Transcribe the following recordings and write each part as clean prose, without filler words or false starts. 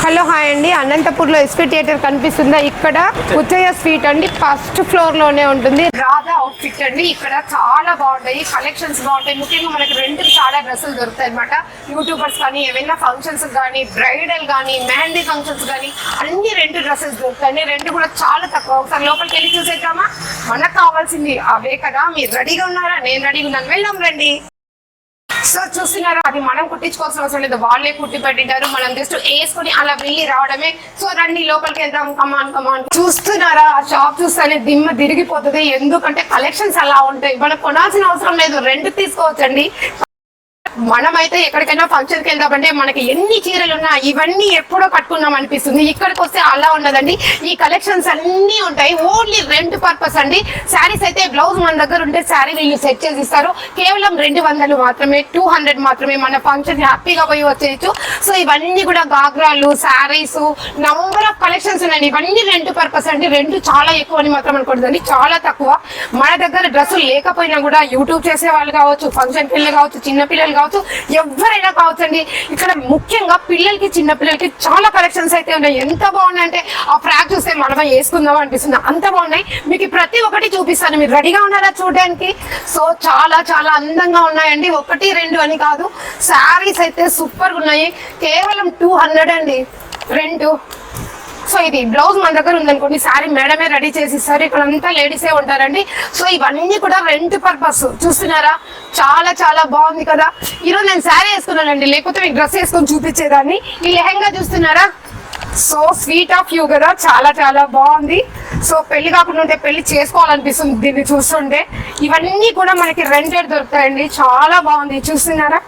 Hello hi అండి, అనంతపూర్లో SP theatre కనిపిస్తుందా? ఇక్కడ ఉచ్చయ్య స్వీట్ అండి, ఫస్ట్ ఫ్లోర్ లోనే ఉంటుంది. రాధా అవుట్ఫిట్ అండి, ఇక్కడ చాలా బాగుంటాయి, కలెక్షన్స్ బాగుంటాయి. ముఖ్యంగా మనకి రెంట్ చాలా డ్రెస్సులు దొరుకుతాయి అనమాట. యూట్యూబర్స్ కానీ ఏమైనా ఫంక్షన్స్ కానీ, బ్రైడల్ కానీ, మెహందీ ఫంక్షన్స్ కానీ అన్ని రెంట్ డ్రెస్సెస్ దొరుకుతాయి. రెంట్ కూడా చాలా తక్కువ. ఒకసారి లోపలికి వెళ్ళి చూసేద్దామా? మనకు కావాల్సింది అవే కదా. మీరు రెడీగా ఉన్నారా? నేను రెడీగా ఉన్నాను, వెళ్దాం రండి. సో చూస్తున్నారా, అది మనం కుట్టించుకోవాల్సిన అవసరం లేదు, వాళ్ళే కుట్టి పెట్టింటారు. మనం జస్ట్ వేసుకొని అలా వెళ్ళి రావడమే. సో రండి లోపలికి వెళ్దాం, కమాన్ కమాన్. చూస్తున్నారా, ఆ షాప్ చూస్తేనే దిమ్మ తిరిగిపోతుంది. ఎందుకంటే కలెక్షన్స్ అలా ఉంటాయి, మనం కొనాల్సిన అవసరం లేదు, రెంట్ తీసుకోవచ్చండి. మనమైతే ఎక్కడికైనా ఫంక్షన్కి వెళ్దామంటే మనకి ఎన్ని చీరలు ఉన్నా ఇవన్నీ ఎప్పుడో కట్టుకున్నాం అనిపిస్తుంది. ఇక్కడికి వస్తే అలా ఉండదండి, ఈ కలెక్షన్స్ అన్నీ ఉంటాయి. ఓన్లీ రెంట్ పర్పస్ అండి. శారీస్ అయితే బ్లౌజ్ మన దగ్గర ఉంటే శారీ వీళ్ళు సెట్ చేసి ఇస్తారు. కేవలం 200 మాత్రమే, 200 మాత్రమే. మన ఫంక్షన్ హ్యాపీగా పోయి వచ్చేయచ్చు. సో ఇవన్నీ కూడా గాగ్రాలు, శారీస్, నంబర్ ఆఫ్ కలెక్షన్స్ ఉన్నాయి. ఇవన్నీ రెంట్ పర్పస్ అండి. రెంట్ చాలా ఎక్కువ అని మాత్రం అనుకోండి, చాలా తక్కువ. మన దగ్గర డ్రెస్సులు లేకపోయినా కూడా యూట్యూబ్ చేసే వాళ్ళు కావచ్చు, ఫంక్షన్కి వెళ్ళి కావచ్చు, చిన్నపిల్లలు కావచ్చు, ఎవరైనా కావచ్చండి. ఇక్కడ ముఖ్యంగా పిల్లలకి, చిన్న పిల్లలకి చాలా కలెక్షన్స్ అయితే ఉన్నాయి. ఎంత బాగున్నాయంటే ఆ ఫ్రాక్ చూస్తే మనం వేసుకుందాం అనిపిస్తుంది, అంత బాగున్నాయి. మీకు ప్రతి ఒక్కటి చూపిస్తాను, మీరు రెడీగా ఉన్నారా చూడడానికి? సో చాలా చాలా అందంగా ఉన్నాయండి, 1, 2 అని కాదు. శారీస్ అయితే సూపర్ ఉన్నాయి. కేవలం 200 అండి రెంట్. సో ఇది బ్లౌజ్ మన దగ్గర ఉందనుకోండి, శారీ మేడమే రెడీ చేసి ఇస్తారు. ఇక్కడ అంతా లేడీసే ఉంటారండి. సో ఇవన్నీ కూడా రెంట్ పర్పస్. చూస్తున్నారా, చాలా చాలా బాగుంది కదా. ఈరోజు నేను శారీ వేసుకున్నానండి, లేకపోతే మీకు డ్రెస్ వేసుకొని చూపించేదాన్ని. ఈ లెహంగా చూస్తున్నారా, సో స్వీట్ ఆఫ్ యూ కదా, చాలా చాలా బాగుంది. సో పెళ్లి కాకుండా ఉంటే పెళ్లి చేసుకోవాలనిపిస్తుంది దీన్ని చూస్తుంటే. ఇవన్నీ కూడా మనకి రెంటెడ్ దొరుకుతాయండి, చాలా బాగుంది. చూస్తున్నారా,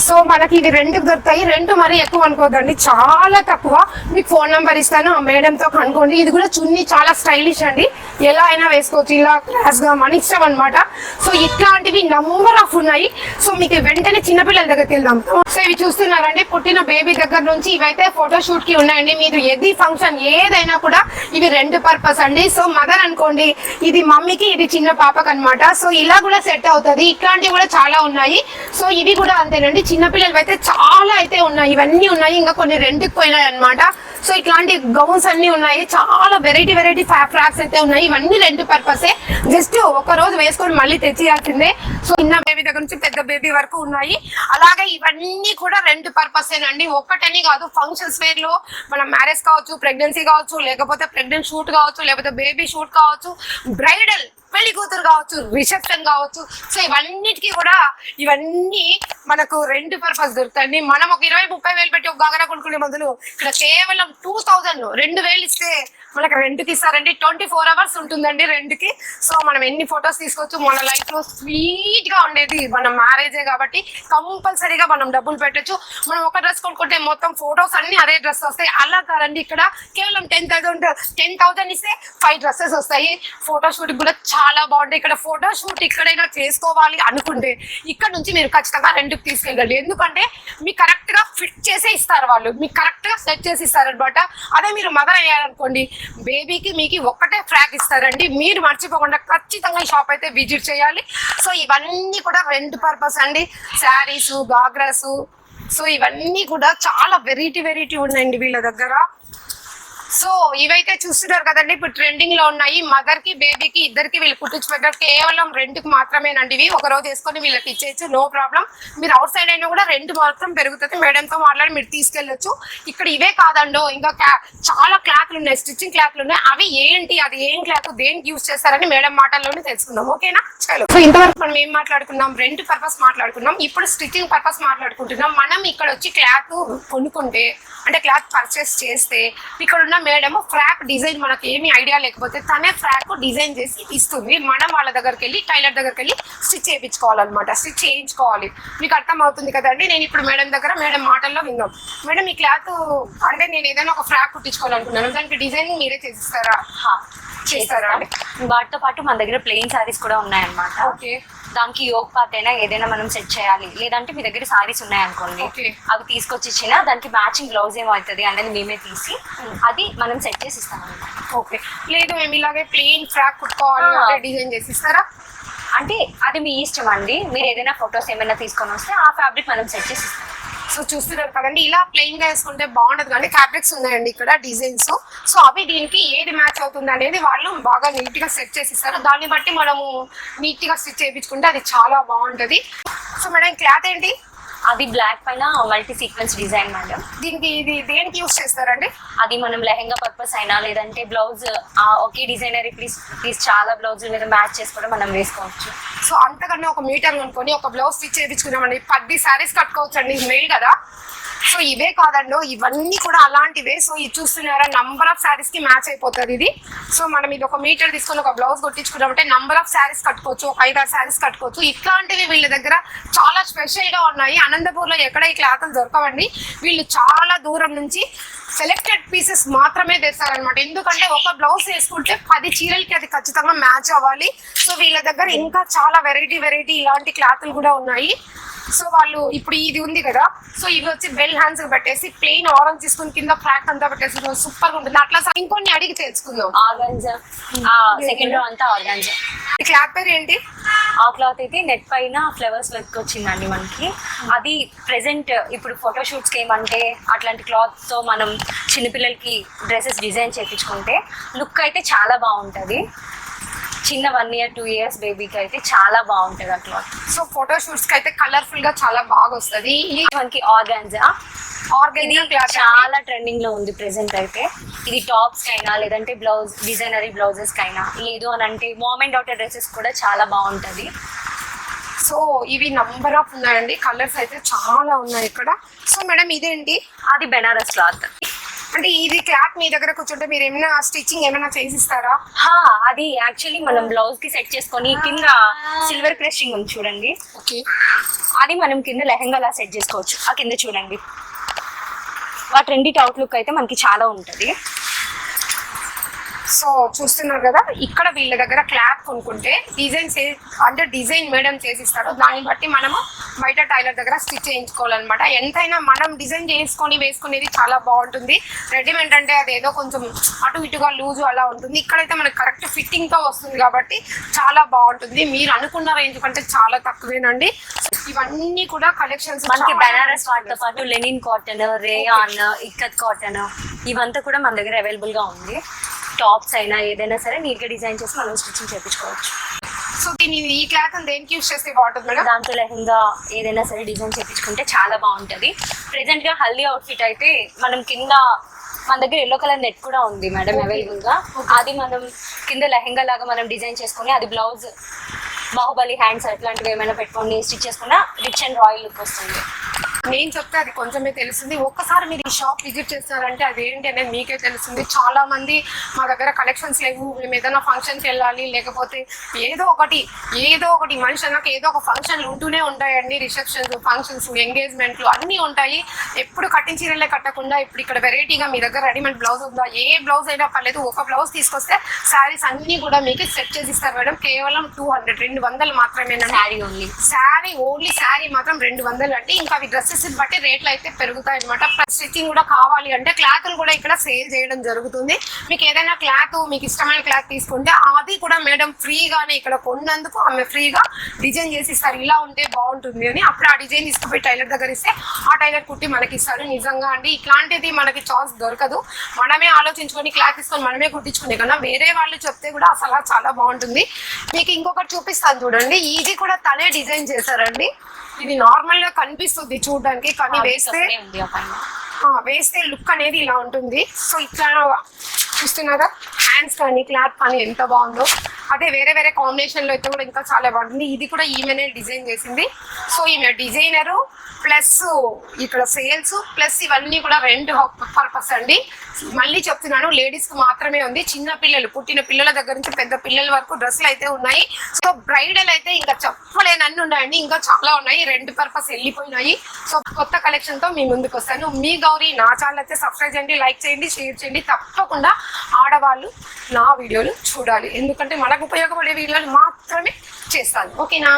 సో మనకి ఇది రెంట్కి దొరుకుతాయి. రెంట్ మరీ ఎక్కువ అనుకోదండి, చాలా తక్కువ. మీకు ఫోన్ నెంబర్ ఇస్తాను, ఆ మేడంతో కనుక్కోండి. ఇది కూడా చున్నీ చాలా స్టైలిష్ అండి, ఎలా అయినా వేసుకోవచ్చు, ఇలా క్లాస్ గా, మన ఇష్టం అనమాట. సో ఇట్లాంటివి నంబర్ ఆఫ్ ఉన్నాయి. సో మీకు వెంటనే చిన్నపిల్లల దగ్గరికి వెళ్దాం. సో ఇవి చూస్తున్నారండి, పుట్టిన బేబీ దగ్గర నుంచి ఇవైతే ఫోటోషూట్ కి ఉన్నాయండి. మీరు ఏది ఫంక్షన్ ఏదైనా కూడా ఇవి రెంట్ పర్పస్ అండి. సో మదర్ అనుకోండి, ఇది మమ్మీకి, ఇది చిన్న పాపకి అనమాట. సో ఇలా కూడా సెట్ అవుతుంది. ఇట్లాంటివి కూడా చాలా ఉన్నాయి. సో ఇవి కూడా అంతేనండి, చిన్నపిల్లలు అయితే చాలా అయితే ఉన్నాయి. ఇవన్నీ ఉన్నాయి, ఇంకా కొన్ని రెంట్కి పోయినాయి అనమాట. సో ఇట్లాంటి గౌన్స్ అన్ని ఉన్నాయి, చాలా వెరైటీ వెరైటీ ఫ్రాక్స్ అయితే ఉన్నాయి. ఇవన్నీ రెంట్ పర్పసే, జస్ట్ ఒక రోజు వేసుకొని మళ్ళీ తెచ్చియాల్సిందే. సో చిన్న బేబీ దగ్గర నుంచి పెద్ద బేబీ వరకు ఉన్నాయి. అలాగే ఇవన్నీ కూడా రెంట్ పర్పసేనండి, ఒక్కటని కాదు. ఫంక్షన్స్ వేర్ లో మన మ్యారేజ్ కావచ్చు, ప్రెగ్నెన్సీ కావచ్చు, లేకపోతే ప్రెగ్నెంట్ షూట్ కావచ్చు, లేకపోతే బేబీ షూట్ కావచ్చు, బ్రైడల్ పెళ్లి కూతురు కావచ్చు, రిసెప్షన్ కావచ్చు. సో ఇవన్నిటికీ కూడా ఇవన్నీ మనకు రెంట్ పర్పస్ దొరుకుతాయండి. మనం ఒక 20-30 వేలు పెట్టి ఒక గాగరా కొనుక్కునే బదులు ఇక్కడ కేవలం 2000, 2000 ఇస్తే మనకు రెంట్కి ఇస్తారండి. 24 hours ఉంటుందండి రెంట్కి. సో మనం ఎన్ని ఫొటోస్ తీసుకోవచ్చు. మన లైఫ్ లో స్వీట్ గా ఉండేది మన మ్యారేజే కాబట్టి కంపల్సరీగా మనం డబ్బులు పెట్టచ్చు. మనం ఒక డ్రెస్ కొనుక్కుంటే మొత్తం ఫొటోస్ అన్ని అదే డ్రెస్ వస్తాయి. అలా కాదండి, ఇక్కడ కేవలం 10,000 ఇస్తే 5 డ్రెస్సెస్ వస్తాయి. ఫోటోషూట్ కూడా చాలా బాగుంటాయి. ఇక్కడ ఫోటోషూట్ ఎక్కడైనా చేసుకోవాలి అనుకుంటే ఇక్కడ నుంచి మీరు ఖచ్చితంగా రెంట్కి తీసుకెళ్ళండి. ఎందుకంటే మీకు కరెక్ట్ గా ఫిట్ చేసే ఇస్తారు, వాళ్ళు మీకు కరెక్ట్ గా సెట్ చేసి ఇస్తారు అనమాట. అదే మీరు మదర్ అయ్యారనుకోండి, బేబీకి మీకు ఒక్కటే ఫ్రాక్ ఇస్తారండి. మీరు మర్చిపోకుండా ఖచ్చితంగా ఈ షాప్ అయితే విజిట్ చేయాలి. సో ఇవన్నీ కూడా రెంట్ పర్పస్ అండి, శారీస్, గాగ్రాస్. సో ఇవన్నీ కూడా చాలా వెరైటీ ఉన్నాయండి వీళ్ళ దగ్గర. సో ఇవైతే చూస్తున్నారు కదండి, ఇప్పుడు ట్రెండింగ్ లో ఉన్నాయి. మదర్ కి, బేబీకి ఇద్దరికి వీళ్ళు కుట్టించి పెట్టారు. కేవలం రెంట్ కి మాత్రమేనండి. ఇవి ఒక రోజు వేసుకొని వీళ్ళకి ఇచ్చేయచ్చు, నో ప్రాబ్లం. మీరు అవుట్ సైడ్ అయినా కూడా రెంట్ మాత్రం పెరుగుతుంది. మేడంతో మాట్లాడి మీరు తీసుకెళ్లొచ్చు. ఇక్కడ ఇవే కాదండో, ఇంకా చాలా క్లాత్లు ఉన్నాయి, స్టిచ్చింగ్ క్లాత్లు ఉన్నాయి. అవి ఏంటి, అది ఏం క్లాత్, దేనికి యూజ్ చేస్తారని మేడం మాటల్లోనే తెలుసుకుందాం, ఓకేనా? చలో. సో ఇంతవరకు మనం ఏం మాట్లాడుకున్నాం, రెంట్ పర్పస్ మాట్లాడుకున్నాం. ఇప్పుడు స్టిచ్చింగ్ పర్పస్ మాట్లాడుకుంటున్నాం. మనం ఇక్కడ వచ్చి క్లాత్ కొనుక్కుంటే, అంటే క్లాత్ పర్చేస్ చేస్తే, ఇక్కడ ఉన్న మేడం ఫ్రాక్ డిజైన్ మనకి ఏమి ఐడియా లేకపోతే తనే ఫ్రాక్ డిజైన్ చేసి ఇస్తుంది. మనం వాళ్ళ దగ్గరికి వెళ్ళి, టైలర్ దగ్గరికి వెళ్ళి స్టిచ్ చేయించుకోవాలన్నమాట, స్టిచ్ చేయించుకోవాలి. మీకు అర్థం అవుతుంది కదండి. నేను ఇప్పుడు మేడం దగ్గర, మేడం మాటల్లో విన్నాం. మేడం ఈ క్లాత్ అంటే నేను ఏదైనా ఒక ఫ్రాక్ కుట్టించుకోవాలనుకున్నాను, దానికి డిజైన్ మీరే చేసిస్తారా? చేస్తారా? వాటితో పాటు మన దగ్గర ప్లెయిన్ సారీస్ కూడా ఉన్నాయన్నమాట. ఓకే, దానికి యోగ్ పార్ట్ అయినా ఏదైనా మనం సెట్ చేయాలి, లేదంటే మీ దగ్గర సారీస్ ఉన్నాయనుకోండి, అవి తీసుకొచ్చి ఇచ్చినా దానికి మ్యాచింగ్ బ్లౌజ్ ఏమవుతుంది అనేది మేమే తీసి అది మనం సెట్ చేసి ఇస్తాం. ఓకే, లేదు మేము ఇలాగే ప్లెయిన్ ఫ్రాక్ కుట్టుకోవాలి డిజైన్ చేసి ఇస్తారా? అంటే అది మీ ఇష్టం అండి. మీరు ఏదైనా ఫొటోస్ ఏమైనా తీసుకొని వస్తే ఆ ఫ్యాబ్రిక్ మనం సెట్ చేసి ఇస్తాం. సో చూస్తున్నారు కదండి, ఇలా ప్లెయిన్ గా వేసుకుంటే బాగుండదు కానీ ఫ్యాబ్రిక్స్ ఉన్నాయండి ఇక్కడ డిజైన్స్. సో అవి దీనికి ఏది మ్యాచ్ అవుతుంది అనేది వాళ్ళు బాగా నీట్ గా సెట్ చేసి ఇస్తారు. దాన్ని బట్టి మనము నీట్ గా స్టిచ్ చేయించుకుంటే అది చాలా బాగుంటది. సో మేడం క్లాత్ ఏంటి? అది బ్లాక్ పైన మల్టీ సీక్వెన్స్ డిజైన్ మేడం. దీనికి ఇది దేనికి యూస్ చేస్తారండి? అది మనం లెహెంగా పర్పస్ అయినా లేదంటే బ్లౌజ్ ఒకే డిజైనర్ ప్లీజ్ చాలా బ్లౌజ్ మీద మ్యాచ్ చేసి కూడా మనం వేసుకోవచ్చు. సో అంతకన్నా ఒక మీటర్ కొనుక్కొని ఒక బ్లౌజ్ స్టిచ్ చేయించుకున్నామండి 10 శారీస్ కట్టుకోవచ్చు అండి. మెయిల్ కదా. సో ఇవే కాదండి, ఇవన్నీ కూడా అలాంటివే. సో ఇది చూస్తున్నారా, నంబర్ ఆఫ్ శారీస్ కి మ్యాచ్ అయిపోతుంది ఇది. సో మనం ఇది ఒక మీటర్ తీసుకొని ఒక బ్లౌజ్ కొట్టించుకున్నామంటే నంబర్ ఆఫ్ శారీస్ కట్టుకోవచ్చు, ఒక 5-6 శారీస్ కట్టుకోవచ్చు. ఇట్లాంటివి వీళ్ళ దగ్గర చాలా స్పెషల్ గా ఉన్నాయి. అనంతపూర్ లో ఎక్కడ ఈ క్లాతులు దొరకవండి. వీళ్ళు చాలా దూరం నుంచి సెలెక్టెడ్ పీసెస్ మాత్రమే తెస్తారనమాట. ఎందుకంటే ఒక బ్లౌజ్ వేసుకుంటే 10 చీరలకి అది ఖచ్చితంగా మ్యాచ్ అవ్వాలి. సో వీళ్ళ దగ్గర ఇంకా చాలా వెరైటీ ఇలాంటి క్లాతులు కూడా ఉన్నాయి. సో వాళ్ళు ఇప్పుడు ఇది ఉంది కదా, సో ఇది వచ్చి బెల్ హ్యాండ్స్ పెట్టేసి ప్లెయిన్ ఆరెంజ్ తీసుకుని కింద ఫ్రాక్ అంతా పెట్టేసి సూపర్ గా ఉంటుంది. అట్లా ఇంకొన్ని అడిగి తెలుసుకుందాం. ఆర్గాన్జా సెకండ్ రో అంతా ఆర్గాన్జా. ఈ క్లాత్ పేరు ఏంటి? ఆ క్లాత్ అయితే నెట్ పైన ఫ్లవర్స్ వర్క్ వచ్చిందండి మనకి. అది ప్రెసెంట్ ఇప్పుడు ఫోటోషూట్స్కి ఏమంటే అట్లాంటి క్లాత్ తో మనం చిన్నపిల్లలకి డ్రెస్సెస్ డిజైన్ చేయించుకుంటే లుక్ అయితే చాలా బాగుంటుంది. చిన్న 1 year 2 years బేబీకి అయితే చాలా బాగుంటుంది ఆ క్లాత్. సో ఫోటో షూట్స్ కి అయితే కలర్ఫుల్ గా చాలా బాగా వస్తుంది. మనకి ఆర్గాన్జా చాలా ట్రెండింగ్ లో ఉంది ప్రెసెంట్ అయితే. ఇది టాప్స్ కైనా లేదంటే బ్లౌజ్ డిజైనరీ బ్లౌజెస్ కైనా, లేదు అని అంటే మామ్ అండ్ డాటర్ డ్రెస్సెస్ కూడా చాలా బాగుంటది. సో ఇవి నంబర్ ఆఫ్ ఉన్నాయండి, కలర్స్ అయితే చాలా ఉన్నాయి ఇక్కడ. సో మేడం ఇదేంటి? అది బెనారస్ క్లాత్. అంటే ఇది క్లాత్ మీ దగ్గర కూర్చుంటే మీరు ఏమైనా స్టిచ్చింగ్ ఏమైనా చేసిస్తారా? అది యాక్చువల్లీ మనం బ్లౌజ్ కి సెట్ చేసుకొని కింద సిల్వర్ క్రషింగ్ ఉంది చూడండి. ఓకే, అది మనం కింద లెహంగా లా సెట్ చేసుకోవచ్చు. ఆ కింద చూడండి, ఆ ట్రెండీ అవుట్లుక్ అయితే మనకి చాలా ఉంటది. సో చూస్తున్నారు కదా, ఇక్కడ వీళ్ళ దగ్గర క్లాత్ కొనుక్కుంటే డిజైన్ మేడం చేసిస్తారు. దాన్ని బట్టి మనము బయట టైలర్ దగ్గర స్టిచ్ చేయించుకోవాలన్నమాట. ఎంతైనా మనం డిజైన్ చేసుకొని వేసుకునేది చాలా బాగుంటుంది. రెడీమేడ్ అంటే అది ఏదో కొంచెం అటు ఇటుగా లూజు అలా ఉంటుంది. ఇక్కడైతే మనకి కరెక్ట్ ఫిట్టింగ్ తో వస్తుంది కాబట్టి చాలా బాగుంటుంది. మీరు అనుకున్న రేంజ్ కంటే చాలా తక్కువేనండి. ఇవన్నీ కూడా కలెక్షన్స్ మనకి బెనారస్ వాటితో పాటు linen cotton, rayon, ikat cotton ఇవంతా కూడా మన దగ్గర అవైలబుల్ గా ఉంది. టాప్స్ అయినా ఏదైనా సరే నీట్ గా డిజైన్ చేసి మనం స్టిచ్చింగ్ చేయించుకోవచ్చు. సో దీని ఈ క్లాత్ దేనికి యూస్ చేస్తే బాగుంటుంది మేడం? దాంతో లెహంగా ఏదైనా సరే డిజైన్ చేయించుకుంటే చాలా బాగుంటది. ప్రెసెంట్ గా హల్దీ అవుట్ఫిట్ అయితే మనం కింద మన దగ్గర ఎల్లో కలర్ నెట్ కూడా ఉంది మేడం అవైలబుల్ గా. అది మనం కింద లెహంగా లాగా మనం డిజైన్ చేసుకుని అది బ్లౌజ్ బాహుబలి హ్యాండ్స్ అట్లాంటివి ఏమైనా పెట్టుకొని స్టిచ్ చేసుకున్నా రిచ్ అండ్ రాయల్ లుక్ వస్తుంది. నేను చెప్తే అది కొంచెమే తెలుస్తుంది. ఒక్కసారి మీరు ఈ షాప్ విజిట్ చేస్తారంటే అది ఏంటి అనేది మీకే తెలుస్తుంది. చాలా మంది మా దగ్గర కలెక్షన్స్ లేవు, మేము ఏదైనా ఫంక్షన్కి వెళ్ళాలి, లేకపోతే ఏదో ఒకటి మనిషి అన్నాక ఏదో ఒక ఫంక్షన్లు ఉంటూనే ఉంటాయండి. రిసెప్షన్స్, ఫంక్షన్స్, ఎంగేజ్మెంట్లు అన్నీ ఉంటాయి. ఎప్పుడు కట్టిన చీరలే కట్టకుండా ఇప్పుడు ఇక్కడ వెరైటీగా మీ దగ్గర రెడీమేడ్ బ్లౌజ్ ఉందా? ఏ బ్లౌజ్ అయినా పర్లేదు, ఒక బ్లౌజ్ తీసుకొస్తే శారీస్ అన్ని కూడా మీకు సెట్ చేసి ఇస్తారు మేడం. కేవలం 200 మాత్రమే శారీ ఓన్లీ. శారీ మాత్రం 200 అంటే ఇంకా అవి డ్రెస్సెస్ బట్టి రేట్లు అయితే పెరుగుతాయి అనమాట. స్టిచ్చింగ్ కూడా కావాలి అంటే క్లాత్లు కూడా ఇక్కడ సేల్ చేయడం జరుగుతుంది. మీకు ఏదైనా క్లాత్ మీకు ఇష్టమైన క్లాత్ తీసుకుంటే అది కూడా మేడం ఫ్రీగానే ఇక్కడ కొన్నందుకు ఆమె ఫ్రీగా డిజైన్ చేసి ఇస్తారు. ఇలా ఉంటే బాగుంటుంది అని అప్పుడు ఆ డిజైన్ తీసుకుపోయి టైలర్ దగ్గర ఇస్తే ఆ టైలర్ కుట్టి మనకి ఇస్తారు. నిజంగా అండి ఇట్లాంటిది మనకి ఛాన్స్ దొరకదు. మనమే ఆలోచించుకొని క్లాత్ తీసుకొని మనమే కుట్టించుకునే కన్నా వేరే వాళ్ళు చెప్తే కూడా అసలు చాలా బాగుంటుంది. మీకు ఇంకొకటి చూపిస్తాను చూడండి. ఇది కూడా తనే డిజైన్ చేశారండి. ఇది నార్మల్ గా కనిపిస్తుంది చూడడానికి, కానీ వేస్తే లుక్ అనేది ఇలా ఉంటుంది. సో ఇట్లా చూస్తున్నారా, హ్యాండ్స్ కానీ క్లాత్ కానీ ఎంత బాగుందో. అదే వేరే కాంబినేషన్ లో అయితే కూడా ఇంకా చాలా బాగుంటుంది. ఇది కూడా ఈమెనే డిజైన్ చేసింది. సో ఈమె డిజైనరు ప్లస్ ఇక్కడ సేల్స్ ప్లస్ ఇవన్నీ కూడా రెంట్ పర్పస్ అండి. మళ్ళీ చెప్తున్నాను, లేడీస్ కి మాత్రమే ఉంది. చిన్న పిల్లలు, పుట్టిన పిల్లల దగ్గర నుంచి పెద్ద పిల్లల వరకు డ్రెస్సులు అయితే ఉన్నాయి. సో బ్రైడల్ అయితే ఇంకా చెప్పలేనన్ని ఉన్నాయండి, ఇంకా చాలా ఉన్నాయి. రెంట్ పర్పస్ వెళ్ళిపోయినాయి. సో కొత్త కలెక్షన్ తో మీ ముందుకు వస్తాను. మీ గౌరీ నా ఛానల్ అయితే సబ్స్క్రైబ్ చేయండి, లైక్ చేయండి, షేర్ చేయండి. తప్పకుండా ఆడవాళ్ళు నా వీడియోలు చూడాలి, ఎందుకంటే మనకు ఉపయోగపడే వీడియోలు మాత్రమే చేస్తాను. ఓకేనా?